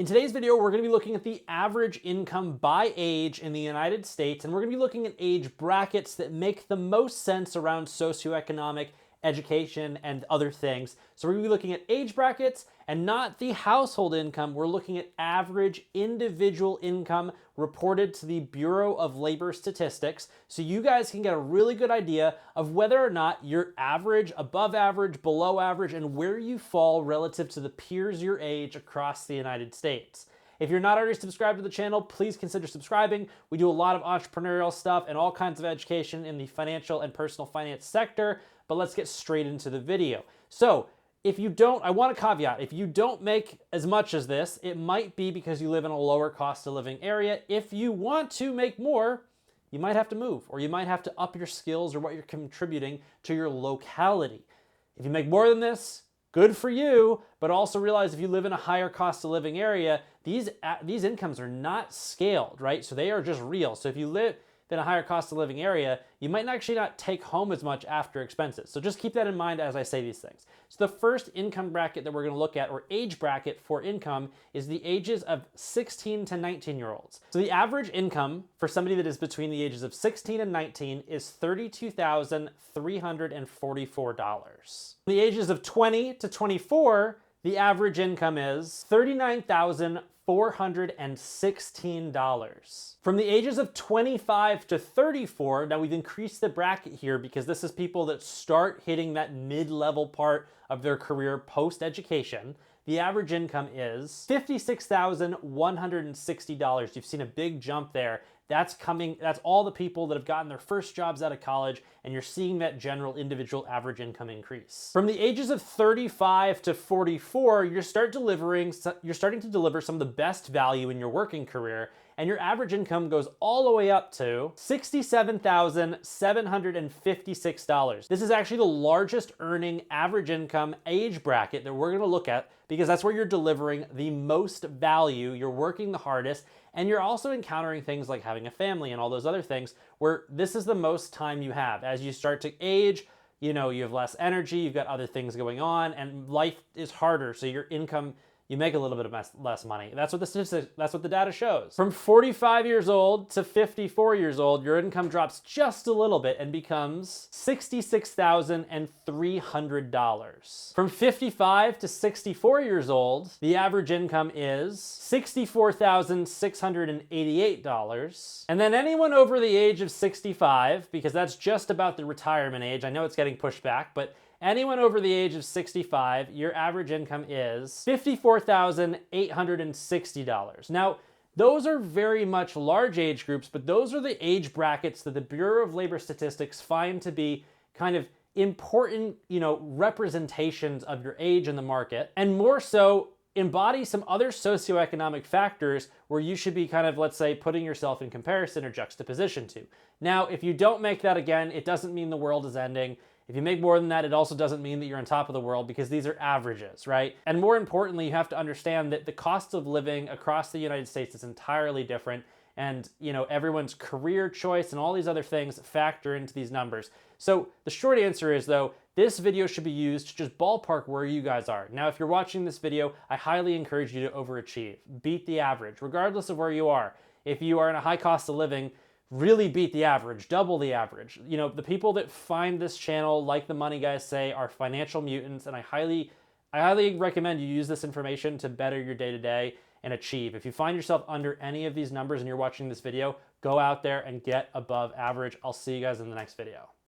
In today's video, we're going to be looking at the average income by age in the United States, and we're going to be looking at age brackets that make the most sense around socioeconomic, education, and other things. So we're going to be looking at age brackets and not the household income. We're looking at average individual income reported to the Bureau of Labor Statistics, so you guys can get a really good idea of whether or not you're average, above average, below average, and where you fall relative to the peers your age across the United States. If you're not already subscribed to the channel, please consider subscribing. We do a lot of entrepreneurial stuff and all kinds of education in the financial and personal finance sector, but let's get straight into the video. So, I want a caveat. If you don't make as much as this, it might be because you live in a lower cost of living area. If you want to make more, you might have to move, or you might have to up your skills or what you're contributing to your locality. If you make more than this, good for you, but also realize if you live in a higher cost of living area, these incomes are not scaled, right? So they are just real. So if you live in a higher cost of living area, you might actually not take home as much after expenses. So just keep that in mind as I say these things. So the first income bracket that we're going to look at, or age bracket for income, is the ages of 16 to 19-year-olds. So the average income for somebody that is between the ages of 16 and 19 is $32,344. The ages of 20 to 24, the average income is $39,416. From the ages of 25 to 34, now we've increased the bracket here because this is people that start hitting that mid-level part of their career post-education. The average income is $56,160. You've seen a big jump there. That's all the people that have gotten their first jobs out of college, and you're seeing that general individual average income increase. From the ages of 35 to 44, you're starting to deliver some of the best value in your working career, and your average income goes all the way up to $67,756. This is actually the largest earning average income age bracket that we're going to look at because that's where you're delivering the most value, you're working the hardest, and you're also encountering things like having a family and all those other things where this is the most time you have. As you start to age, you have less energy, you've got other things going on, and life is harder, so your income, you make a little bit of less money. That's what the data shows. From 45 years old to 54 years old, your income drops just a little bit and becomes $66,300. From 55 to 64 years old, the average income is $64,688. And then anyone over the age of 65, because that's just about the retirement age, I know it's getting pushed back, but anyone over the age of 65, your average income is $54,860. Now, those are very much large age groups, but those are the age brackets that the Bureau of Labor Statistics find to be kind of important, representations of your age in the market, and more so embody some other socioeconomic factors where you should be kind of, let's say, putting yourself in comparison or juxtaposition to. Now, if you don't make that, again, it doesn't mean the world is ending. If you make more than that, it also doesn't mean that you're on top of the world because these are averages, right? And more importantly, you have to understand that the cost of living across the United States is entirely different, and everyone's career choice and all these other things factor into these numbers. So the short answer is, though, this video should be used to just ballpark where you guys are. Now, if you're watching this video, I highly encourage you to overachieve. Beat the average, regardless of where you are. If you are in a high cost of living, really beat the average, double the average. The people that find this channel, like the Money Guys say, are financial mutants, and I highly recommend you use this information to better your day-to-day and achieve. If you find yourself under any of these numbers and you're watching this video, go out there and get above average. I'll see you guys in the next video.